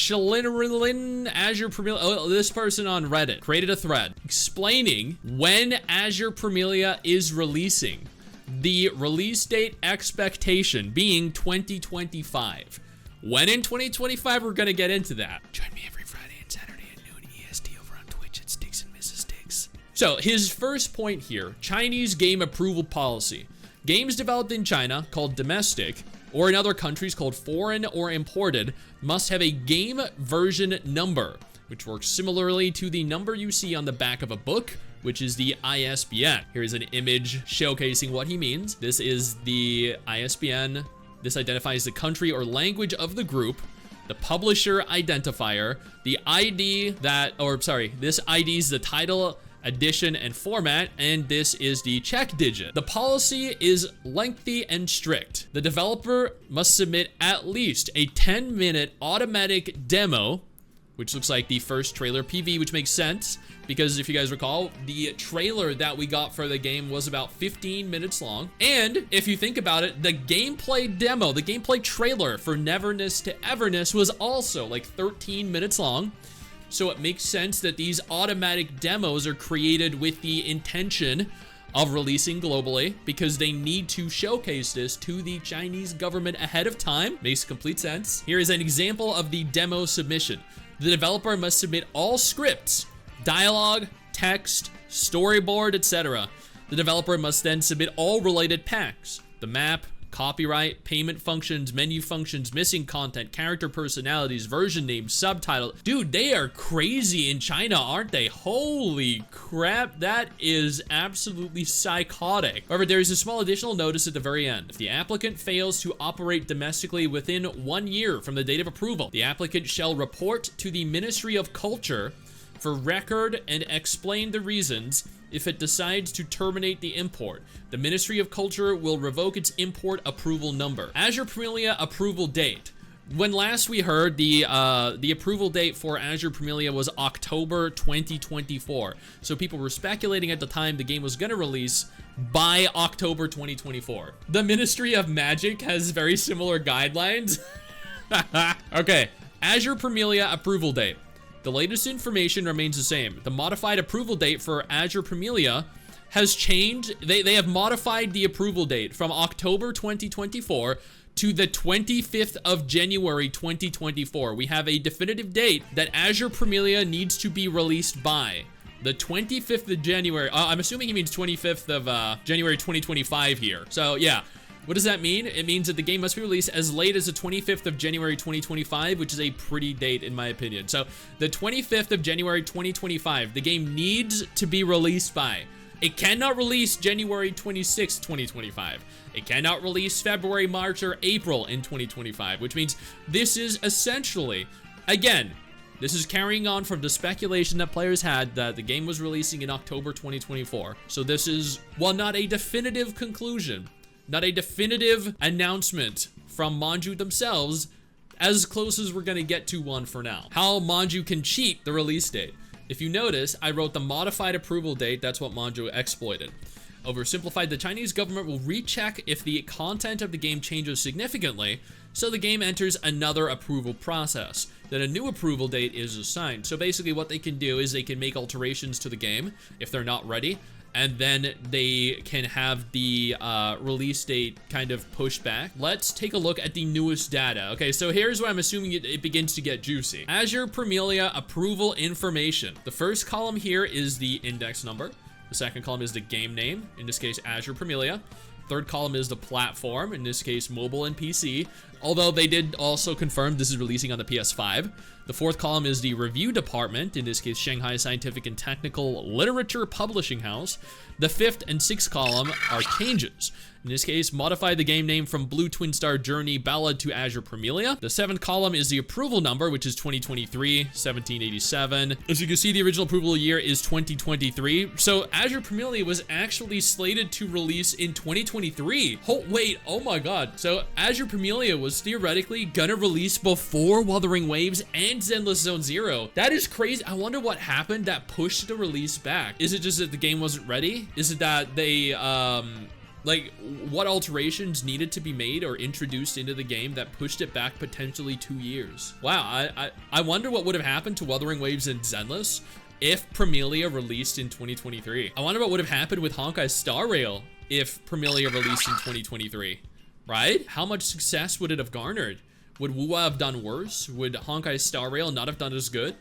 Schlinnerlin Azure Promilia. Oh, this person on Reddit created a thread explaining when Azure Promilia is releasing. The release date expectation being 2025. When in 2025, we're gonna get into that. Join me every Friday and Saturday at noon EST over on Twitch at Stix and Mrs. Stix. So his first point here, Chinese game approval policy. Games developed in China, called domestic, or in other countries called foreign or imported, must have a game version number, which works similarly to the number you see on the back of a book, which is the ISBN. Here's an image showcasing what he means. This is the ISBN. This identifies the country or language of the group, the publisher identifier, the ID this ID is the title, edition, and format, and this is the check digit. The policy is lengthy and strict. The developer must submit at least a 10-minute automatic demo, which looks like the first trailer PV, which makes sense because if you guys recall, the trailer that we got for the game was about 15 minutes long. And if you think about it, the gameplay demo, the gameplay trailer for Neverness to Everness was also like 13 minutes long. So it makes sense that these automatic demos are created with the intention of releasing globally because they need to showcase this to the Chinese government ahead of time. Makes complete sense. Here is an example of the demo submission. The developer must submit all scripts, dialogue, text, storyboard, etc. The developer must then submit all related packs, the map, copyright, payment functions, menu functions, missing content, character personalities, version names, subtitle. Dude, they are crazy in China, aren't they? Holy crap, that is absolutely psychotic. However, there is a small additional notice at the very end. If the applicant fails to operate domestically within 1 year from the date of approval, the applicant shall report to the Ministry of Culture for record and explain the reasons. If it decides to terminate the import, the Ministry of Culture will revoke its import approval number. Azure Prilia approval date. When last we heard, the approval date for Azure Promilia was October 2024. So people were speculating at the time the game was gonna release by October 2024. The Ministry of Magic has very similar guidelines. Okay, Azure Promilia approval date. The latest information remains the same. The modified approval date for Azure Promilia has changed. They have modified the approval date from October 2024 to the 25th of January 2024. We have a definitive date that Azure Promilia needs to be released by. The 25th of January. I'm assuming he means 25th of January 2025 here. So yeah. What does that mean? It means that the game must be released as late as the 25th of January 2025, which is a pretty date in my opinion. So the 25th of January 2025, the game needs to be released by. It cannot release January 26th, 2025. It cannot release February, March, or April in 2025, which means this is essentially, again, this is carrying on from the speculation that players had that the game was releasing in October 2024. So this is, well, not a definitive conclusion, not a definitive announcement from Manju themselves, as close as we're gonna get to one for now. How Manju can cheat the release date. If you notice, I wrote the modified approval date. That's what Manju exploited. Oversimplified, the Chinese government will recheck if the content of the game changes significantly, so the game enters another approval process. Then a new approval date is assigned. So basically what they can do is they can make alterations to the game if they're not ready, and then they can have the release date kind of pushed back. Let's take a look at the newest data. Okay, so here's where I'm assuming it begins to get juicy. Azure Promilia approval information. The first column here is the index number. The second column is the game name, in this case Azure Promilia. Third column is the platform, in this case mobile and PC, although they did also confirm this is releasing on the PS5. The fourth column is the review department, in this case Shanghai Scientific and Technical Literature Publishing House. The fifth and sixth column are changes. In this case, modify the game name from Blue Twin Star Journey Ballad to Azure Promilia. The seventh column is the approval number, which is 2023, 1787. As you can see, the original approval year is 2023. So Azure Promilia was actually slated to release in 2023. Oh, wait, oh my God. So Azure Promilia was theoretically gonna release before Wuthering Waves and Zenless Zone Zero. That is crazy. I wonder what happened that pushed the release back. Is it just that the game wasn't ready? Is it that they, Like, what alterations needed to be made or introduced into the game that pushed it back potentially 2 years? Wow, I wonder what would have happened to Wuthering Waves and Zenless if Promilia released in 2023. I wonder what would have happened with Honkai Star Rail if Promilia released in 2023, right? How much success would it have garnered? Would WUA have done worse? Would Honkai Star Rail not have done as good?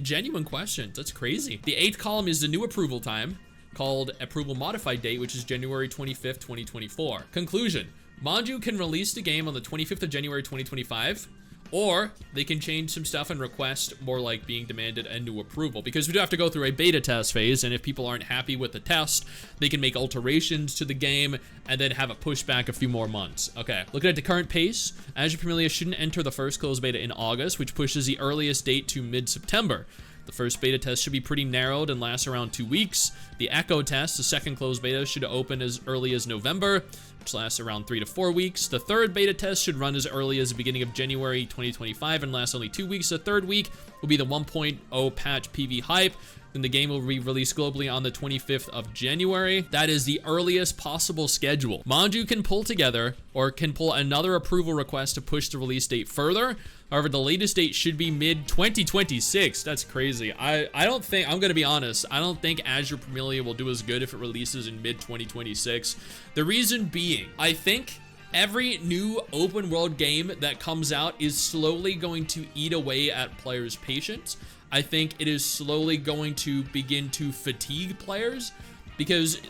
Genuine questions, that's crazy. The 8th column is the new approval time, called Approval Modified Date, which is January 25th, 2024. Conclusion, Manju can release the game on the 25th of January 2025, or they can change some stuff and request more like being demanded a new approval, because we do have to go through a beta test phase, and if people aren't happy with the test, they can make alterations to the game and then have it pushed back a few more months. Okay, looking at the current pace, Azure Prilia shouldn't enter the first closed beta in August, which pushes the earliest date to mid-September. The first beta test should be pretty narrowed and last around 2 weeks. The Echo test, the second closed beta, should open as early as November, which lasts around 3 to 4 weeks. The third beta test should run as early as the beginning of January 2025 and last only 2 weeks. The third week will be the 1.0 patch PV hype. Then the game will be released globally on the 25th of January. That is the earliest possible schedule. Manju can pull together or can pull another approval request to push the release date further. However, the latest date should be mid-2026. That's crazy. I don't think, I'm gonna be honest, I don't think Azure Promilia will do as good if it releases in mid-2026. The reason being, I think every new open world game that comes out is slowly going to eat away at players' patience. I think it is slowly going to begin to fatigue players, because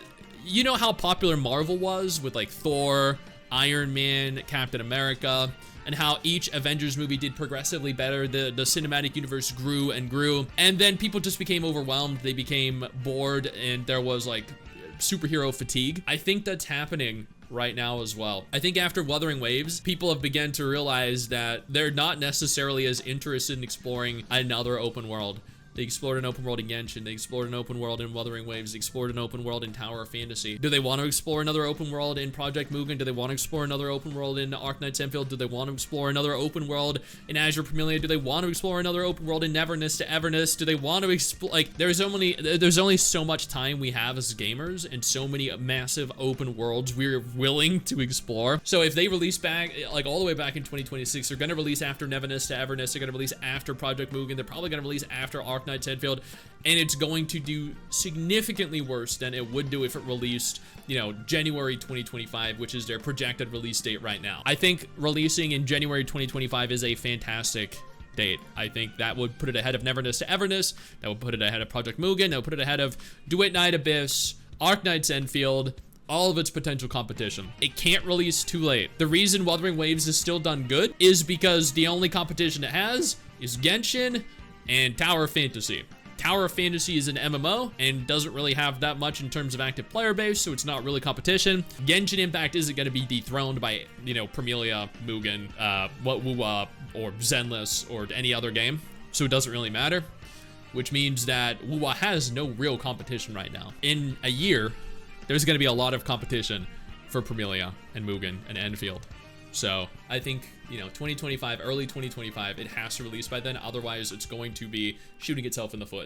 you know how popular Marvel was with like Thor, Iron Man, Captain America, and how each Avengers movie did progressively better. The cinematic universe grew and grew, and then people just became overwhelmed. They became bored, and there was like superhero fatigue. I think that's happening right now as well. I think after Wuthering Waves, people have begun to realize that they're not necessarily as interested in exploring another open world. They explored an open world in Genshin. They explored an open world in Wuthering Waves. They explored an open world in Tower of Fantasy. Do they want to explore another open world in Project Mugen? Do they want to explore another open world in Arknights Enfield? Do they want to explore another open world in Azure Promilia? Do they want to explore another open world in Neverness to Everness? Do they want to explore, like, there's only so much time we have as gamers and so many massive open worlds we're willing to explore. So if they release back, like all the way back in 2026, they're going to release after Neverness to Everness. They're going to release after Project Mugen. They're probably going to release after Arknights Enfield, and it's going to do significantly worse than it would do if it released, you know, January 2025, which is their projected release date right now. I think releasing in January 2025 is a fantastic date. I think that would put it ahead of Neverness to Everness. That would put it ahead of Project Mugen. That would put it ahead of Duet Night Abyss, Arknights Enfield, all of its potential competition. It can't release too late. The reason Wuthering Waves is still done good is because the only competition it has is Genshin and Tower of Fantasy. Tower of Fantasy is an MMO and doesn't really have that much in terms of active player base, so it's not really competition. Genshin Impact isn't going to be dethroned by, you know, Promilia, Mugen, WUA, or Zenless, or any other game, so it doesn't really matter, which means that WUA has no real competition right now. In a year, there's going to be a lot of competition for Promilia and Mugen and Enfield. So I think, you know, 2025, early 2025, it has to release by then. Otherwise, it's going to be shooting itself in the foot.